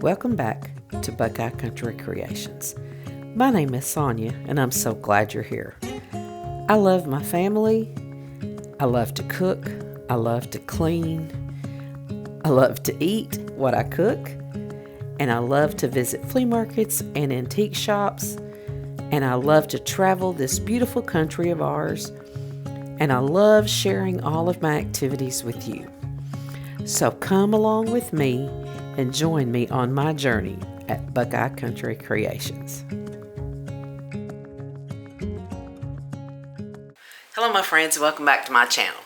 Welcome back to Buckeye Country Creations. My name is Sonia, and I'm so glad you're here. I love my family. I love to cook. I love to clean. I love to eat what I cook. And I love to visit flea markets and antique shops. And I love to travel this beautiful country of ours. And I love sharing all of my activities with you. So come along with me and join me on my journey at Buckeye Country Creations. Hello my friends, welcome back to my channel.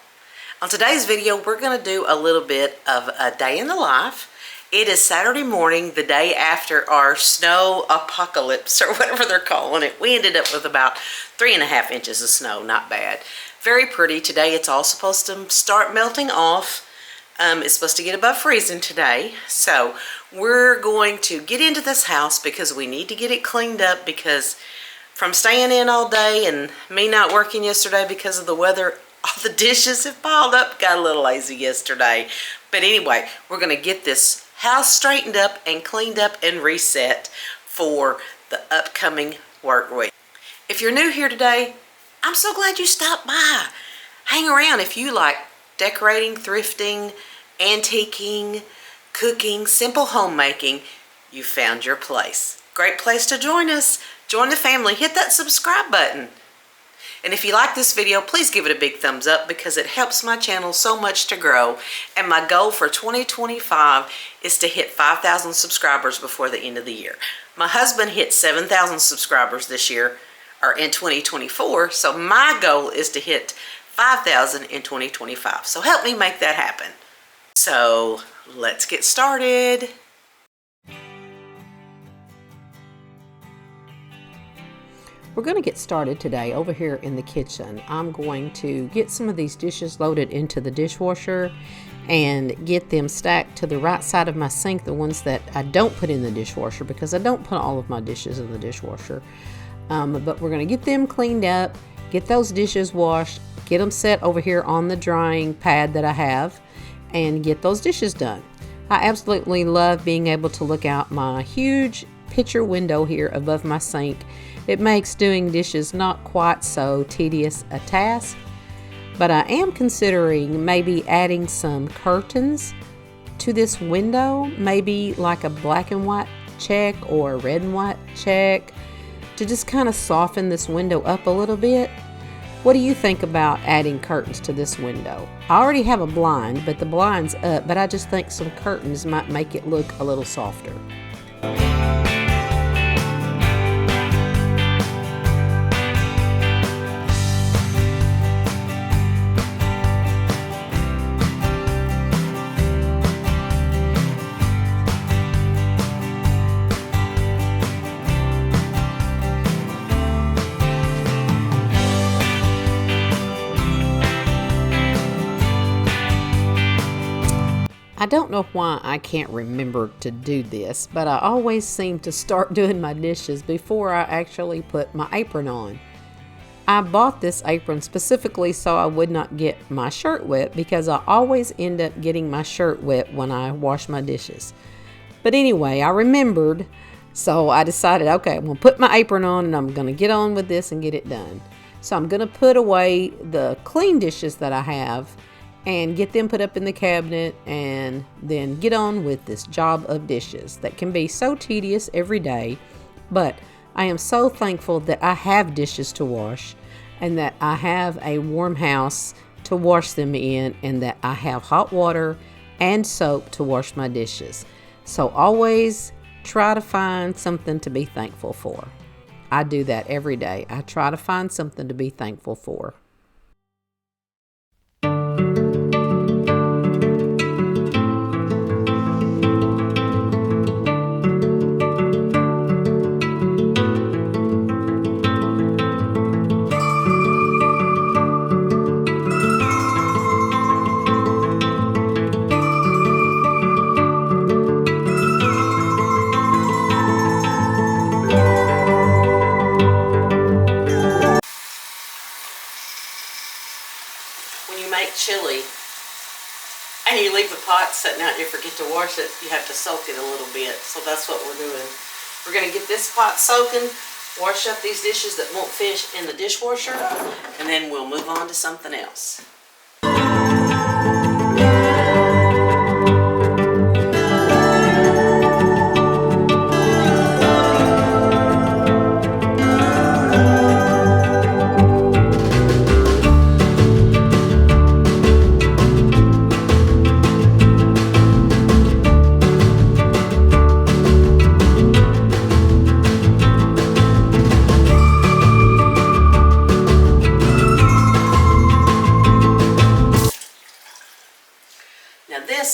On today's video, we're going to do a little bit of a day in the life. It is Saturday morning, the day after our snow apocalypse, or whatever they're calling it. We ended up with about 3.5 inches of snow, not bad. Very pretty. Today it's all supposed to start melting off. It's supposed to get above freezing today. So we're going to get into this house because we need to get it cleaned up, because from staying in all day and me not working yesterday because of the weather, all the dishes have piled up. Got a little lazy yesterday. But anyway, we're going to get this house straightened up and cleaned up and reset for the upcoming work week. If you're new here today, I'm so glad you stopped by. Hang around if you like decorating, thrifting, antiquing, cooking, simple homemaking. You found your place. Great place to join us. Join the family. Hit that subscribe button. And if you like this video, please give it a big thumbs up because it helps my channel so much to grow. And my goal for 2025 is to hit 5,000 subscribers before the end of the year. My husband hit 7,000 subscribers this year, or in 2024. So my goal is to hit 5,000 in 2025. So help me make that happen. So let's get started. We're going to get started today over here in the kitchen. I'm going to get some of these dishes loaded into the dishwasher and get them stacked to the right side of my sink, the ones that I don't put in the dishwasher, because I don't put all of my dishes in the dishwasher. But we're going to get them cleaned up, get those dishes washed, get them set over here on the drying pad that I have, and get those dishes done. I absolutely love being able to look out my huge picture window here above my sink. It makes doing dishes not quite so tedious a task, but I am considering maybe adding some curtains to this window, maybe like a black and white check or a red and white check, to just kind of soften this window up a little bit. What do you think about adding curtains to this window? I already have a blind, but the blind's up, but I just think some curtains might make it look a little softer. I don't know why I can't remember to do this, but I always seem to start doing my dishes before I actually put my apron on. I bought this apron specifically so I would not get my shirt wet, because I always end up getting my shirt wet when I wash my dishes. But anyway, I remembered, so I decided, okay, I'm going to put my apron on and I'm going to get on with this and get it done. So I'm going to put away the clean dishes that I have and get them put up in the cabinet, and then get on with this job of dishes that can be so tedious every day. But I am so thankful that I have dishes to wash, and that I have a warm house to wash them in, and that I have hot water and soap to wash my dishes. So always try to find something to be thankful for. I do that every day. I try to find something to be thankful for. pot sitting out, you forget to wash it, you have to soak it a little bit. So that's what we're doing. We're going to get this pot soaking, wash up these dishes that won't fit in the dishwasher, and then we'll move on to something else.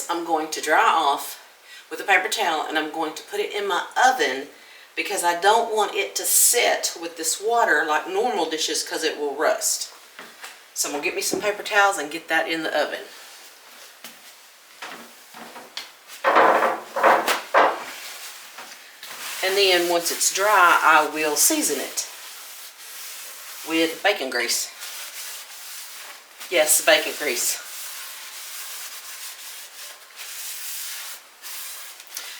I'm going to dry off with a paper towel, and I'm going to put it in my oven because I don't want it to sit with this water like normal dishes because it will rust. So I'm going to get me some paper towels and get that in the oven. And then once it's dry, I will season it with bacon grease. Yes, bacon grease.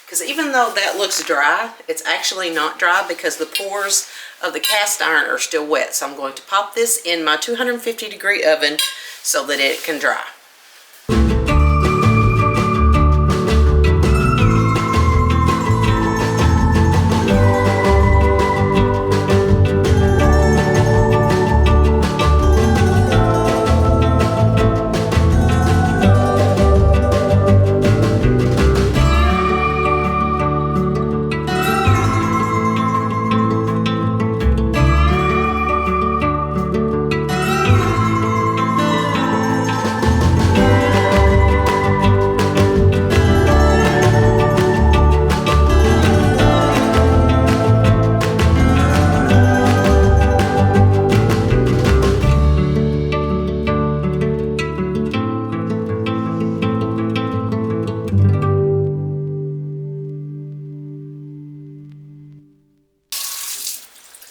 Because even though that looks dry, it's actually not dry because the pores of the cast iron are still wet. So I'm going to pop this in my 250-degree oven so that it can dry.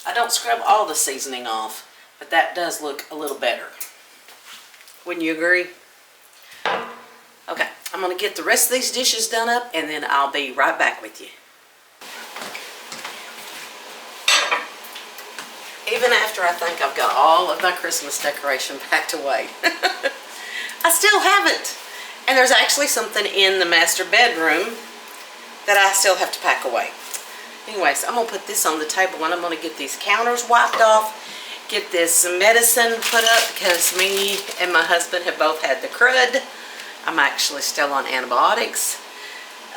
I don't scrub all the seasoning off, but that does look a little better. Wouldn't you agree? Okay, I'm going to get the rest of these dishes done up, and then I'll be right back with you. Even after I think I've got all of my Christmas decoration packed away, I still haven't. And there's actually something in the master bedroom that I still have to pack away. Anyways, I'm going to put this on the table, and I'm going to get these counters wiped off, get this medicine put up because me and my husband have both had the crud. I'm actually still on antibiotics.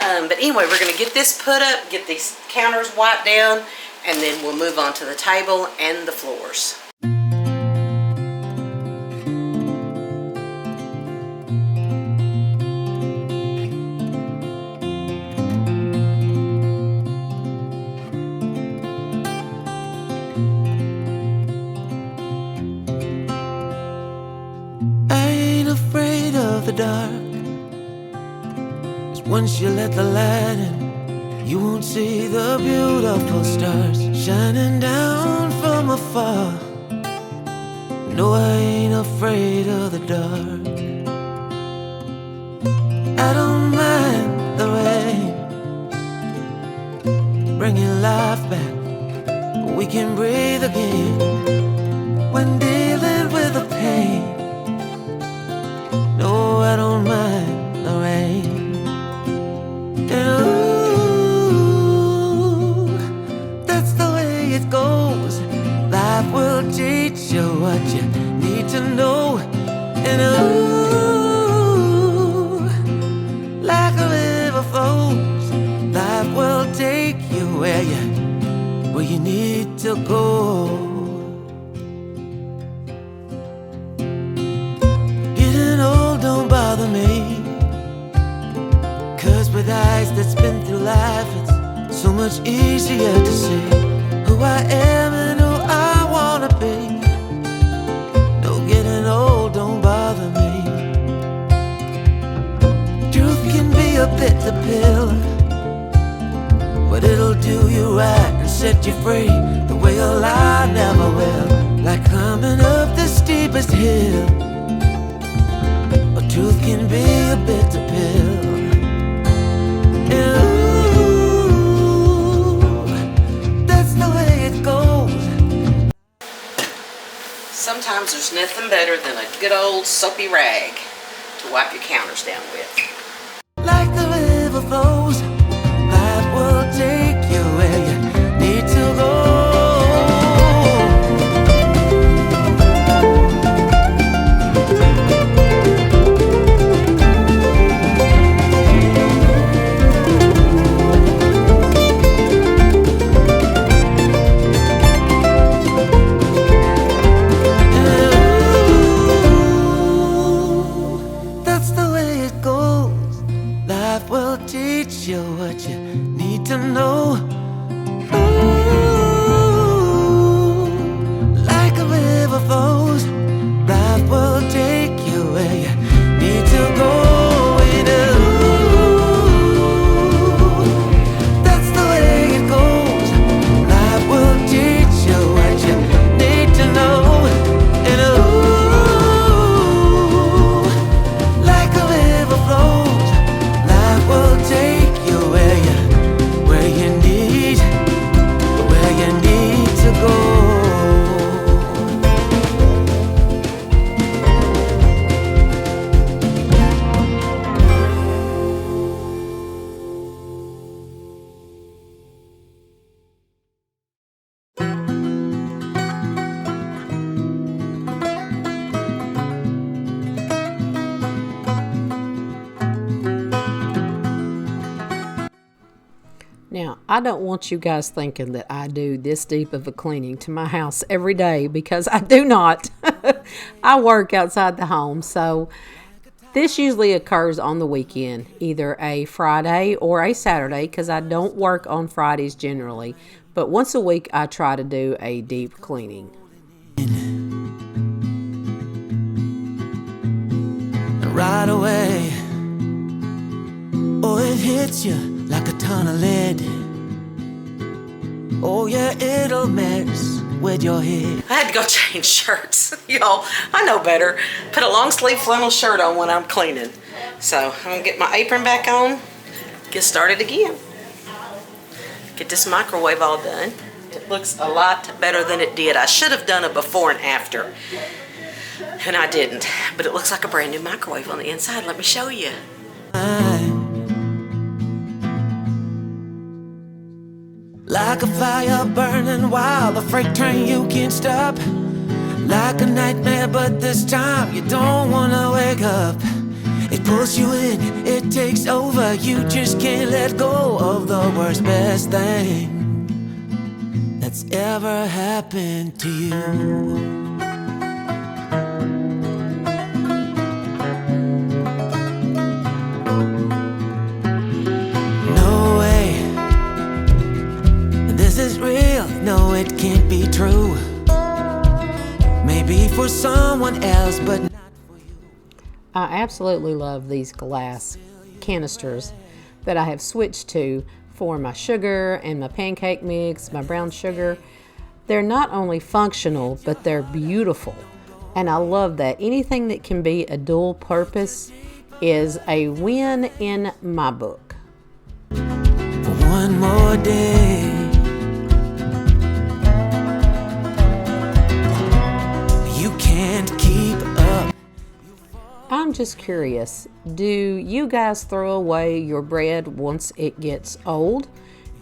But anyway, we're going to get this put up, get these counters wiped down, and then we'll move on to the table and the floors. The dark, 'cause once you let the light in, you won't see the beautiful stars shining down from afar. No, I ain't afraid of the dark. I don't mind the rain, bringing life back. We can breathe again when dealing with the pain. No, I don't mind the rain. And ooh, that's the way it goes. Life will teach you what you need to know. And ooh, like a river flows, life will take you where you need to go. Don't bother me, 'cause with eyes that's been through life, it's so much easier to see who I am and who I wanna be. No, getting old don't bother me. Truth can be a bitter pill, but it'll do you right and set you free the way a lie never will. Like climbing up the steepest hill, truth can be a bitter pill. There's nothing better than a good old soapy rag to wipe your counters down with. Like the river flows, life will take you where you need to go. That's the way it goes. Life will teach you what you need to know. Ooh, like a river flows, life will take you where you need to go. And ooh, that's the way it goes. Life will teach you what you need to know. And ooh, like a river flows, life will take you where you need to go. Now, I don't want you guys thinking that I do this deep of a cleaning to my house every day, because I do not. I work outside the home, so this usually occurs on the weekend, either a Friday or a Saturday, because I don't work on Fridays generally. But once a week, I try to do a deep cleaning. Right away, oh, it hits you like a ton of lead. Oh yeah, it'll mess with your head. I had to go change shirts. Y'all, I know better. Put a long sleeve flannel shirt on when I'm cleaning. So I'm gonna get my apron back on, get started again. Get this microwave all done. It looks a lot better than it did. I should have done a before and after, and I didn't. But it looks like a brand new microwave on the inside. Let me show you. Like a fire burning while the freight train you can't stop. Like a nightmare, but this time you don't wanna wake up. It pulls you in, it takes over. You just can't let go of the worst, best thing that's ever happened to you. This is real, no, it can't be true. Maybe for someone else, but not for you. I absolutely love these glass canisters that I have switched to for my sugar and my pancake mix, my brown sugar. They're not only functional, but they're beautiful. And I love that. Anything that can be a dual purpose is a win in my book. For one more day, can't keep up. I'm just curious, do you guys throw away your bread once it gets old?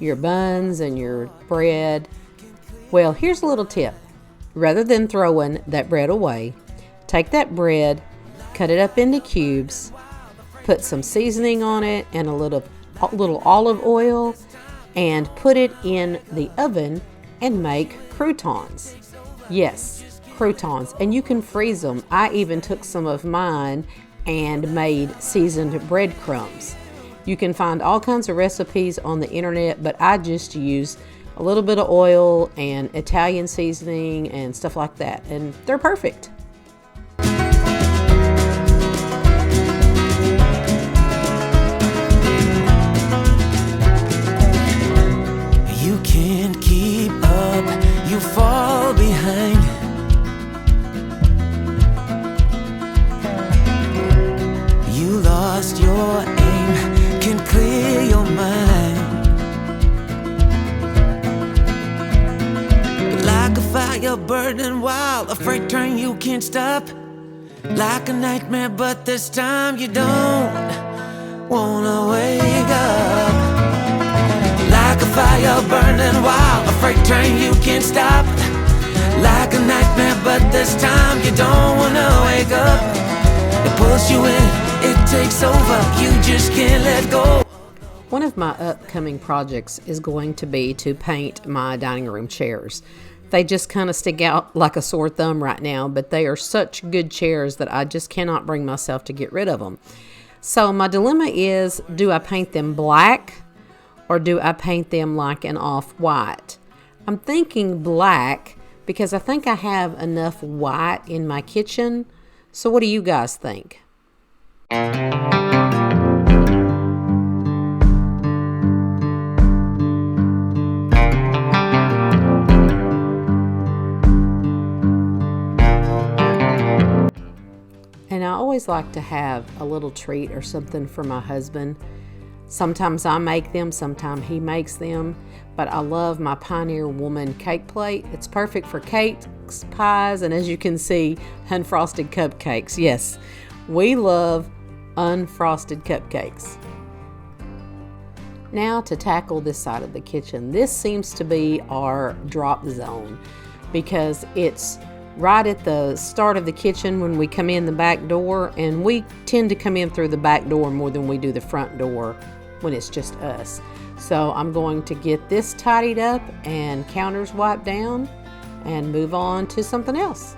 Your buns and your bread? Well, here's a little tip. Rather than throwing that bread away, take that bread, cut it up into cubes, put some seasoning on it and a little olive oil, and put it in the oven and make croutons. Yes, croutons, and you can freeze them. I even took some of mine and made seasoned breadcrumbs. You can find all kinds of recipes on the internet, but I just use a little bit of oil and Italian seasoning and stuff like that, and they're perfect. You can't keep up, you fall behind. You lost your aim, can clear your mind. Like a fire fire burning wild, a freight train you can't stop. Like a nightmare, but this time you don't wanna wake up. Like a fire burning wild, a freight train you can't stop. Like a nightmare, but this time you don't wanna wake up. It pulls you in, it takes over, you just can't let go. One of my upcoming projects is going to be to paint my dining room chairs. They just kind of stick out like a sore thumb right now, but they are such good chairs that I just cannot bring myself to get rid of them. So my dilemma is, do I paint them black or do I paint them like an off-white? I'm thinking black because I think I have enough white in my kitchen. So what do you guys think? And I always like to have a little treat or something for my husband. Sometimes I make them, sometimes he makes them, but I love my Pioneer Woman cake plate. It's perfect for cakes, pies, and as you can see, unfrosted cupcakes. Yes, we love unfrosted cupcakes. Now to tackle this side of the kitchen. This seems to be our drop zone because it's right at the start of the kitchen when we come in the back door, and we tend to come in through the back door more than we do the front door when it's just us. So I'm going to get this tidied up and counters wiped down and move on to something else.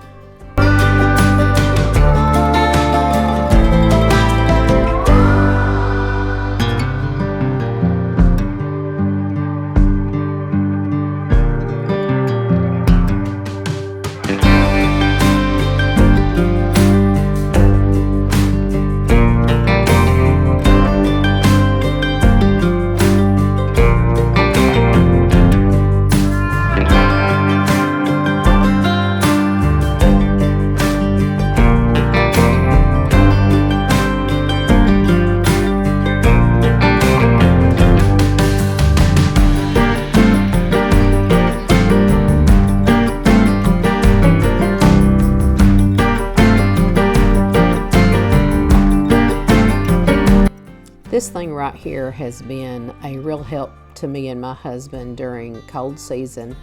This thing right here has been a real help to me and my husband during cold season.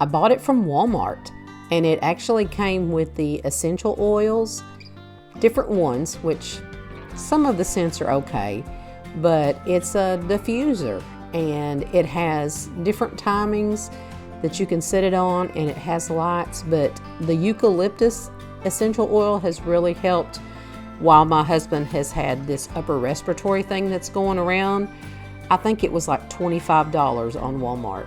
I bought it from Walmart, and it actually came with the essential oils, different ones, which some of the scents are okay, but it's a diffuser and it has different timings that you can set it on, and it has lights, but the eucalyptus essential oil has really helped while my husband has had this upper respiratory thing that's going around. I think it was like $25 on Walmart.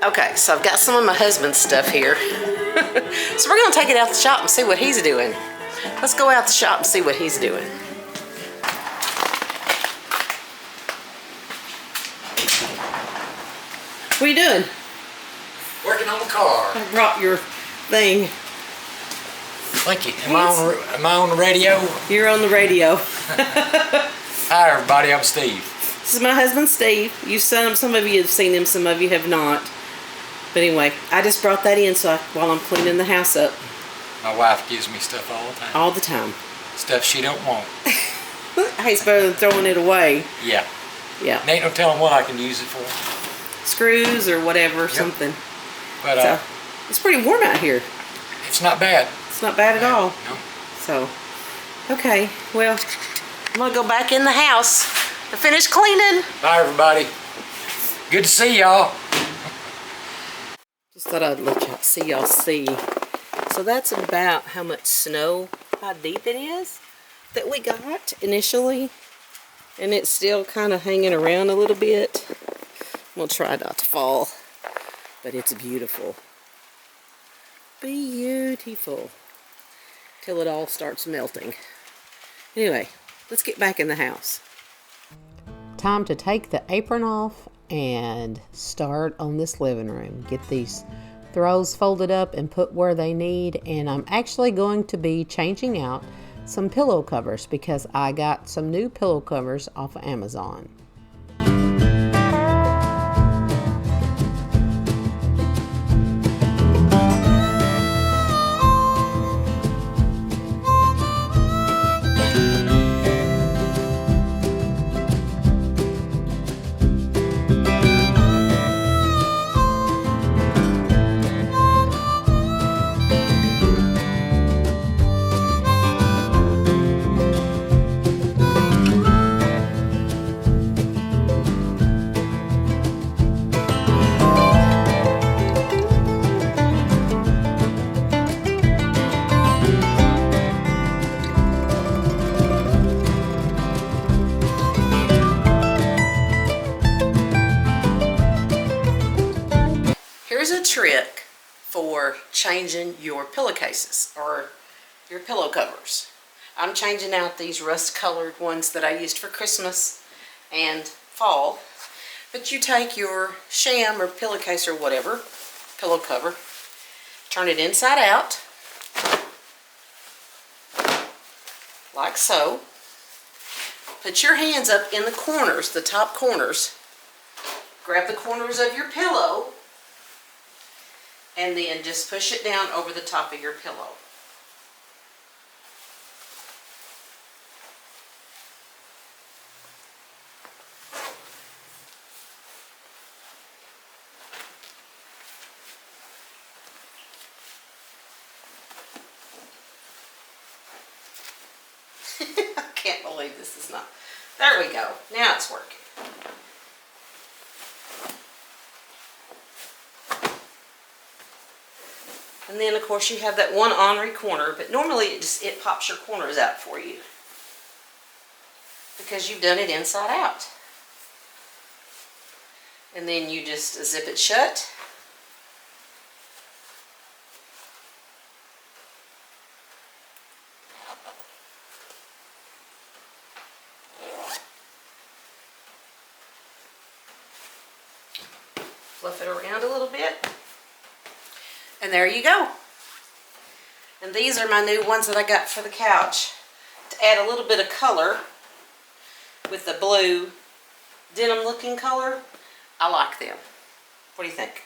Okay, so I've got some of my husband's stuff here. So we're gonna take it out the shop and see what he's doing. Let's go out the shop and see what he's doing. What are you doing? Working on the car. I brought your thing. Thank you. Am I on the radio? You're on the radio. Hi everybody, I'm Steve. This is my husband Steve. Some of you have seen him, some of you have not. But anyway, I just brought that in while I'm cleaning the house up. My wife gives me stuff all the time. All the time. Stuff she don't want. Hey, it's better than throwing it away. Yeah. Yeah. Ain't no telling what I can use it for. Screws or whatever, something. But so, it's pretty warm out here. It's not bad. It's not bad at all. No. So, okay, well, I'm gonna go back in the house and finish cleaning. Bye everybody. Good to see y'all. Just thought I'd let y'all see. So that's about how much snow, how deep it is that we got initially. And it's still kind of hanging around a little bit. We'll try not to fall, but it's beautiful. Beautiful. Till it all starts melting. Anyway, let's get back in the house. Time to take the apron off and start on this living room. Get these throws folded up and put where they need. And I'm actually going to be changing out some pillow covers because I got some new pillow covers off of Amazon. for changing your pillowcases or your pillow covers. I'm changing out these rust-colored ones that I used for Christmas and fall. But you take your sham or pillowcase or whatever, pillow cover, turn it inside out, like so. Put your hands up in the corners, the top corners. Grab the corners of your pillow and then just push it down over the top of your pillow. I can't believe this is not. There we go. Now it's working. And then of course you have that one ornery corner, but normally it pops your corners out for you because you've done it inside out. And then you just zip it shut. Fluff it around a little bit. And there you go. And these are my new ones that I got for the couch to add a little bit of color with the blue denim looking color. I like them. What do you think?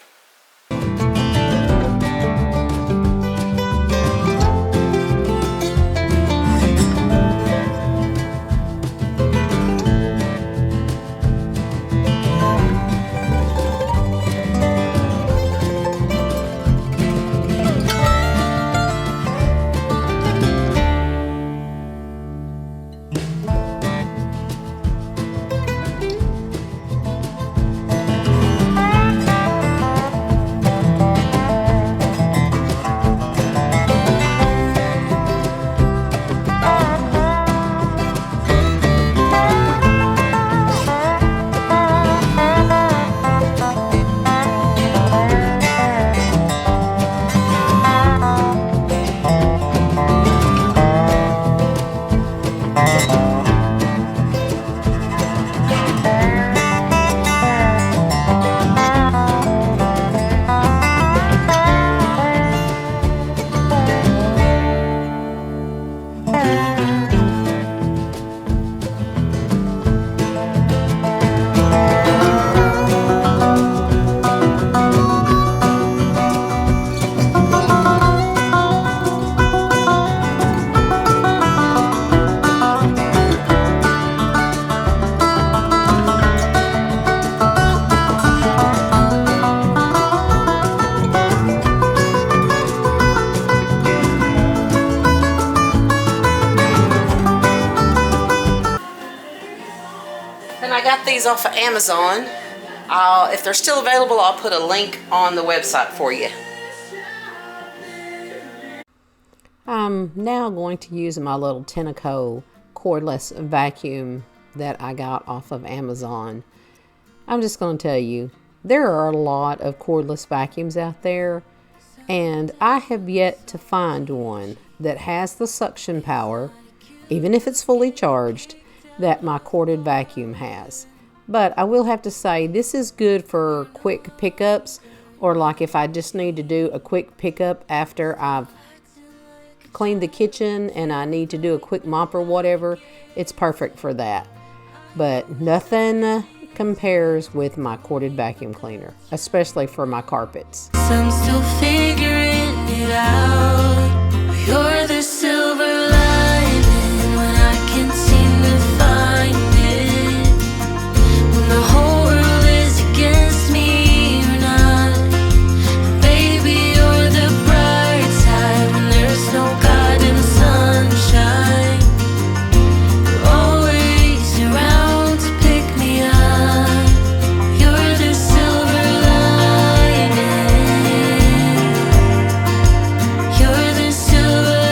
And I got these off of Amazon. If they're still available, I'll put a link on the website for you. I'm now going to use my little Tenneco cordless vacuum that I got off of Amazon. I'm just going to tell you, there are a lot of cordless vacuums out there, and I have yet to find one that has the suction power, even if it's fully charged, that my corded vacuum has. But I will have to say, this is good for quick pickups, or like if I just need to do a quick pickup after I've cleaned the kitchen and I need to do a quick mop or whatever. It's perfect for that. But nothing compares with my corded vacuum cleaner, especially for my carpets. I'm still figuring it out. You're the silver lining when I can't seem to find it. When the whole world is against me, you're not. And baby, you're the bright side when there's no God in the sunshine. You're always around to pick me up. You're the silver lining. You're the silver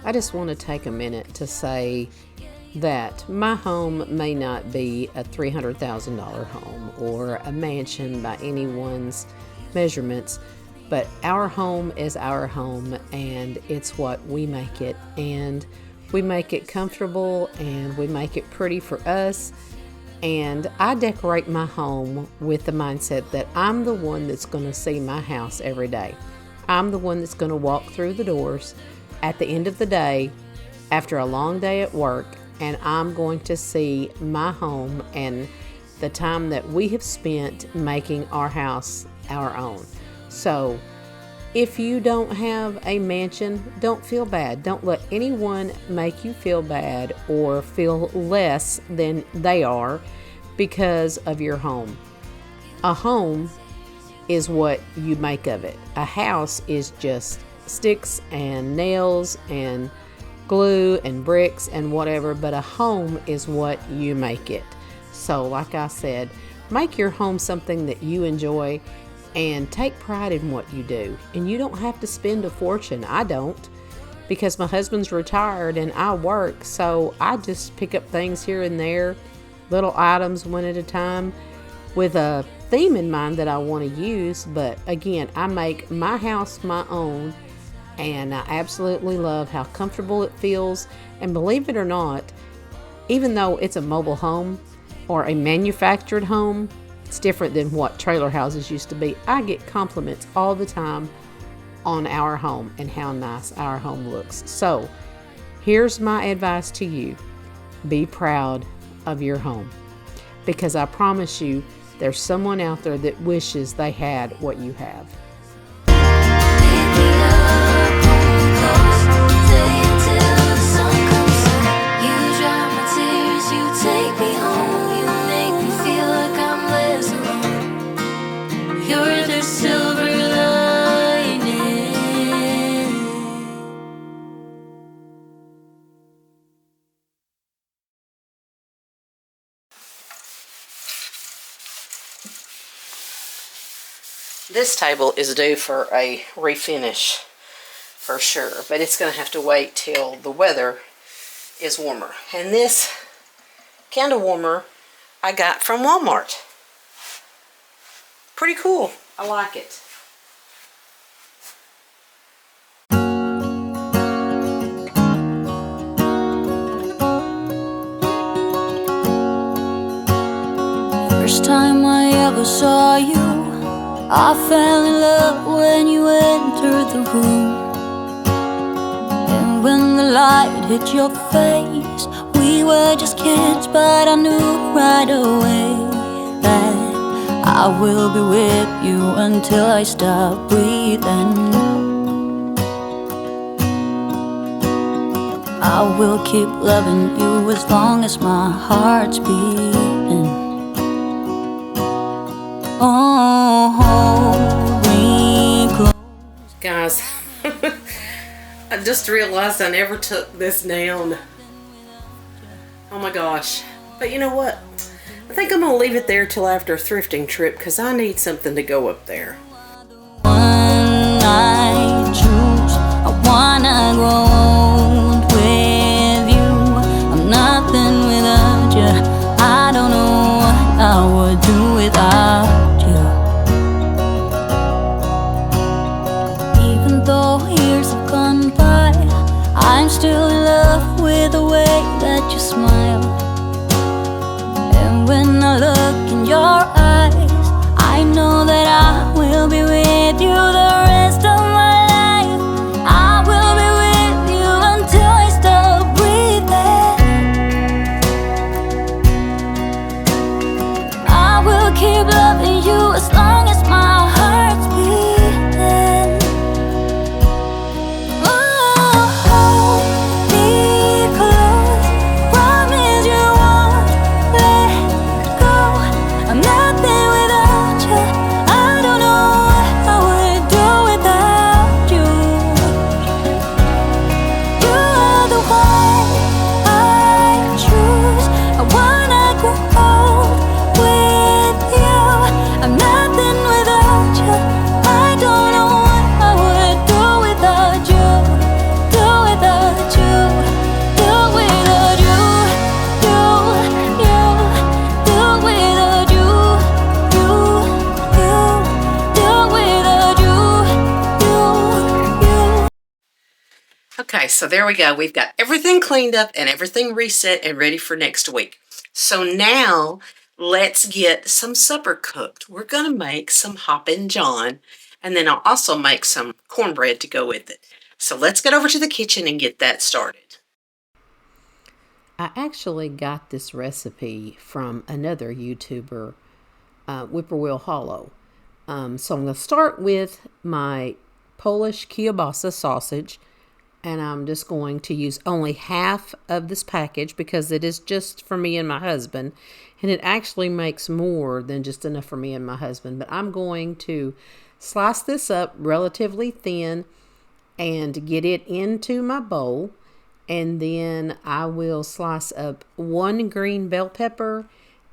I just want to take a minute to say that my home may not be a $300,000 home or a mansion by anyone's measurements, but our home is our home, and it's what we make it, and we make it comfortable, and we make it pretty for us. And I decorate my home with the mindset that I'm the one that's going to see my house every day. I'm the one that's going to walk through the doors at the end of the day after a long day at work, and I'm going to see my home and the time that we have spent making our house our own. So if you don't have a mansion, don't feel bad. Don't let anyone make you feel bad or feel less than they are because of your home. A home is what you make of it. A house is just sticks and nails and glue and bricks and whatever, but a home is what you make it. So like I said, make your home something that you enjoy and take pride in what you do. And you don't have to spend a fortune. I don't, because my husband's retired and I work, so I just pick up things here and there, little items one at a time, with a theme in mind that I want to use. But again, I make my house my own, and I absolutely love how comfortable it feels. And believe it or not, even though it's a mobile home or a manufactured home, it's different than what trailer houses used to be. I get compliments all the time on our home and how nice our home looks. So here's my advice to you. Be proud of your home, because I promise you there's someone out there that wishes they had what you have. This table is due for a refinish for sure, but it's going to have to wait till the weather is warmer. And this candle warmer I got from Walmart. Pretty cool. I like it. First time I ever saw you, I fell in love when you entered the room. And when the light hit your face, we were just kids, but I knew right away that I will be with you until I stop breathing. I will keep loving you as long as my heart's beating. Oh, hold me close. Guys, I just realized I never took this down. Oh my gosh. But you know what? I think I'm going to leave it there till after a thrifting trip, because I need something to go up there. One I choose, I wanna grow old with you. I'm nothing without you. I don't know what I would do without you. Even though years have gone by, I'm still in love with the way that you smile. And when I look in your eyes, I know that I will be with you the rest of my life. I will be with you until I stop breathing. I will keep loving you as long as my heart's beating. Oh, hold me close, promise you won't let go. I'm not Okay, so there we go. We've got everything cleaned up and everything reset and ready for next week. So now let's get some supper cooked. We're going to make some Hoppin' John, and then I'll also make some cornbread to go with it. So let's get over to the kitchen and get that started. I actually got this recipe from another YouTuber, Whippoorwill Hollow. So I'm going to start with my Polish kielbasa sausage, and I'm just going to use only half of this package because it is just for me and my husband, and it actually makes more than just enough for me and my husband. But I'm going to slice this up relatively thin and get it into my bowl, and then I will slice up one green bell pepper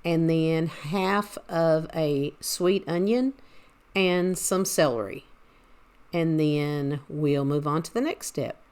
and then half of a sweet onion and some celery. And then we'll move on to the next step.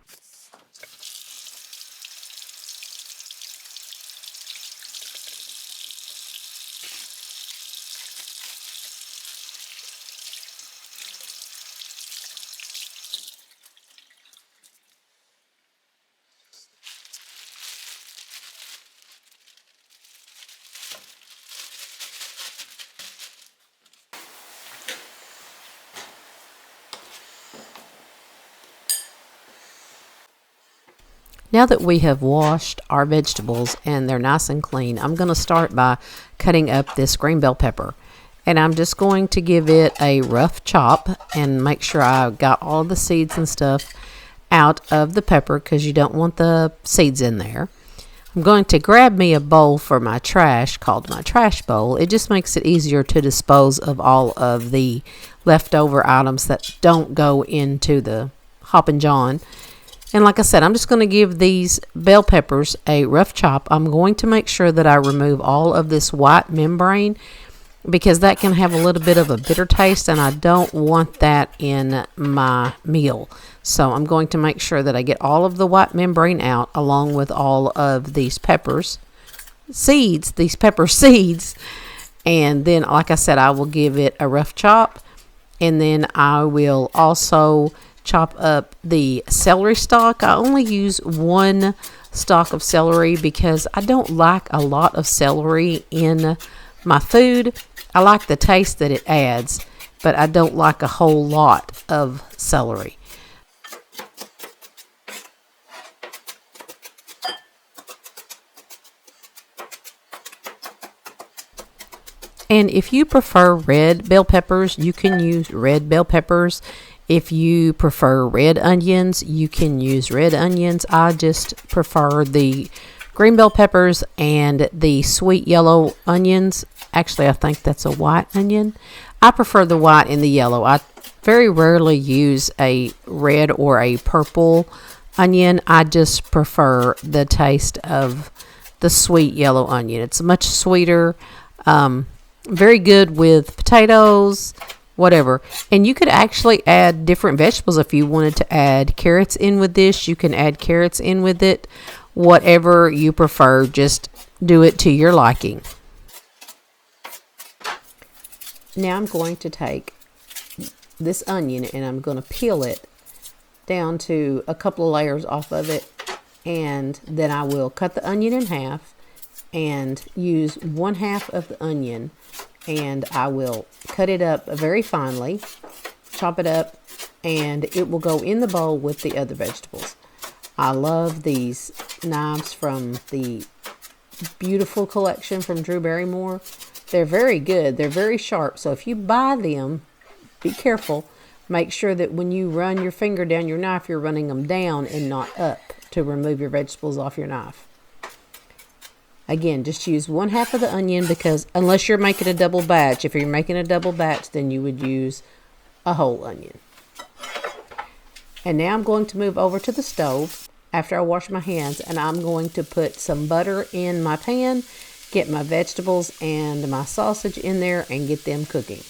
Now that we have washed our vegetables and they're nice and clean, I'm going to start by cutting up this green bell pepper. And I'm just going to give it a rough chop and make sure I got all the seeds and stuff out of the pepper because you don't want the seeds in there. I'm going to grab me a bowl for my trash called my trash bowl. It just makes it easier to dispose of all of the leftover items that don't go into the Hoppin' John. And like I said, I'm just going to give these bell peppers a rough chop. I'm going to make sure that I remove all of this white membrane because that can have a little bit of a bitter taste, and I don't want that in my meal. So I'm going to make sure that I get all of the white membrane out along with all of these pepper seeds. And then, like I said, I will give it a rough chop, and then I will also chop up the celery stalk. I only use one stalk of celery because I don't like a lot of celery in my food. I like the taste that it adds, but I don't like a whole lot of celery. And if you prefer red bell peppers, you can use red bell peppers. If you prefer red onions, you can use red onions. I just prefer the green bell peppers and the sweet yellow onions. Actually, I think that's a white onion. I prefer the white and the yellow. I very rarely use a red or a purple onion. I just prefer the taste of the sweet yellow onion. It's much sweeter, very good with potatoes, whatever. And you could actually add different vegetables if you wanted to add carrots in with this. You can add carrots in with it. Whatever you prefer, just do it to your liking. Now I'm going to take this onion and I'm going to peel it down to a couple of layers off of it, and then I will cut the onion in half and use one half of the onion, and I will cut it up very finely, chop it up, and it will go in the bowl with the other vegetables. I love these knives from the beautiful collection from Drew Barrymore. They're very good. They're very sharp. So if you buy them, be careful. Make sure that when you run your finger down your knife, you're running them down and not up to remove your vegetables off your knife. Again, just use one half of the onion because unless you're making a double batch, if you're making a double batch, then you would use a whole onion. And now I'm going to move over to the stove after I wash my hands, and I'm going to put some butter in my pan, get my vegetables and my sausage in there, and get them cooking.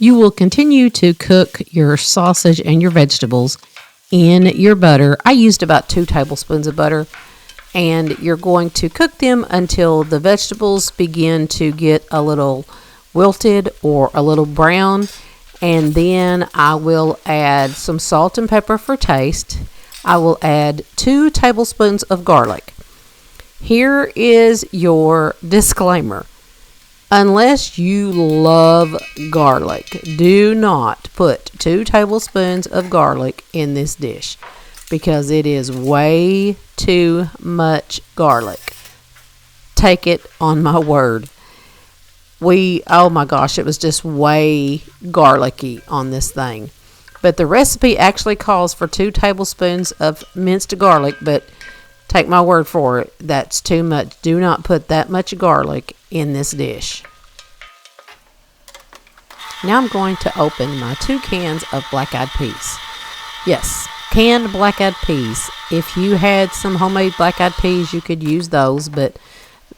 You will continue to cook your sausage and your vegetables in your butter. I used about 2 tablespoons of butter, and you're going to cook them until the vegetables begin to get a little wilted or a little brown, and then I will add some salt and pepper for taste. I will add 2 tablespoons of garlic. Here is your disclaimer. Unless you love garlic, do not put 2 tablespoons of garlic in this dish because it is way too much garlic. Take it on my word. Oh my gosh, it was just way garlicky on this thing. But the recipe actually calls for 2 tablespoons of minced garlic, but take my word for it, that's too much. Do not put that much garlic in this dish. Now I'm going to open my 2 cans of black-eyed peas. Yes, canned black-eyed peas. If you had some homemade black-eyed peas, you could use those, but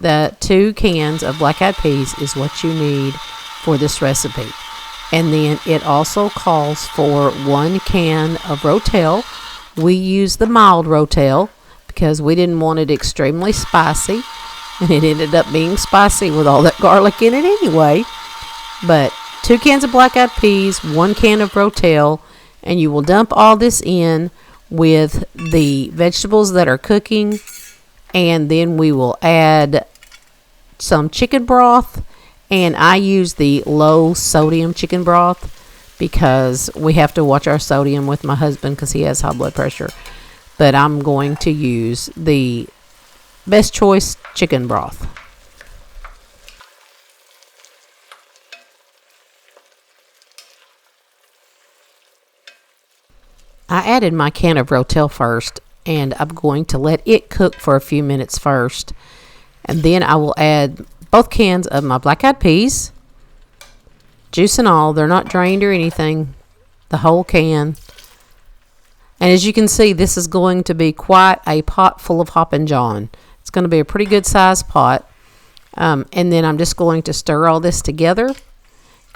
the 2 cans of black-eyed peas is what you need for this recipe. And then it also calls for 1 can of Rotel. We use the mild Rotel because we didn't want it extremely spicy, and it ended up being spicy with all that garlic in it anyway. But 2 cans of black-eyed peas, 1 can of Rotel, and you will dump all this in with the vegetables that are cooking, and then we will add some chicken broth, and I use the low sodium chicken broth because we have to watch our sodium with my husband because he has high blood pressure. But I'm going to use the Best Choice chicken broth. I added my can of Rotel first, and I'm going to let it cook for a few minutes first. And then I will add both cans of my black-eyed peas, juice and all. They're not drained or anything, the whole can. And as you can see, this is going to be quite a pot full of Hoppin' John. It's going to be a pretty good sized pot. And then I'm just going to stir all this together,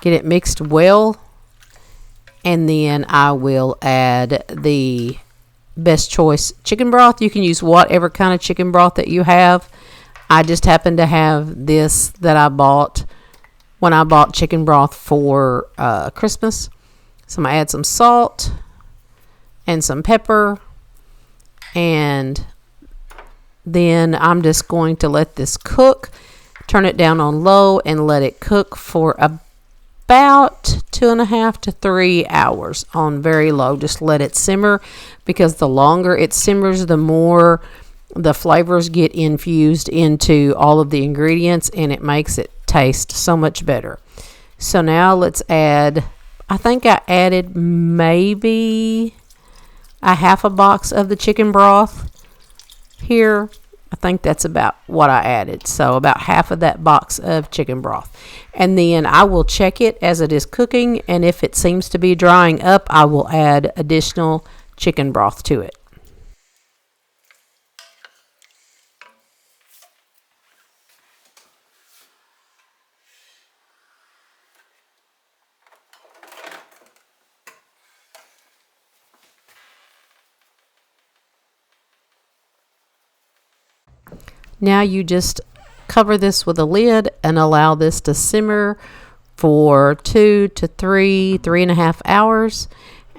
get it mixed well, and then I will add the Best Choice chicken broth. You can use whatever kind of chicken broth that you have. I just happen to have this that I bought when I bought chicken broth for Christmas. So I'm going to add some salt and some pepper, and then I'm just going to let this cook. Turn it down on low and let it cook for about 2.5 to 3 hours on very low. Just let it simmer, because the longer it simmers, the more the flavors get infused into all of the ingredients, and it makes it taste so much better. So now let's add, I think I added maybe a half a box of the chicken broth here. I think that's about what I added. So about half of that box of chicken broth. And then I will check it as it is cooking, and if it seems to be drying up, I will add additional chicken broth to it. Now you just cover this with a lid and allow this to simmer for 2 to 3.5 hours,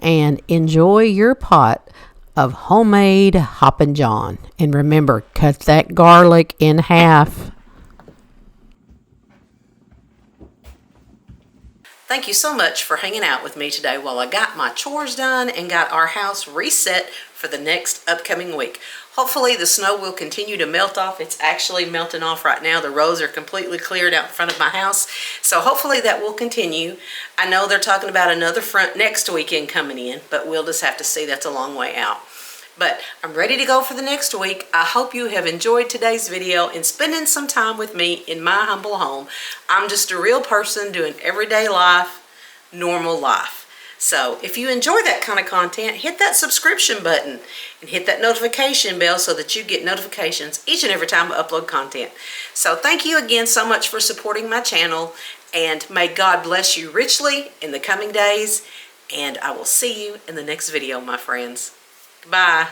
and enjoy your pot of homemade Hoppin' John. And remember, cut that garlic in half. Thank you so much for hanging out with me today while I got my chores done and got our house reset for the next upcoming week. Hopefully the snow will continue to melt off. It's actually melting off right now. The roads are completely cleared out in front of my house. So hopefully that will continue. I know they're talking about another front next weekend coming in, but we'll just have to see. That's a long way out. But I'm ready to go for the next week. I hope you have enjoyed today's video and spending some time with me in my humble home. I'm just a real person doing everyday life, normal life. So if you enjoy that kind of content, hit that subscription button and hit that notification bell so that you get notifications each and every time I upload content. So thank you again so much for supporting my channel, And may God bless you richly in the coming days. And I will see you in the next video, my friends. Goodbye.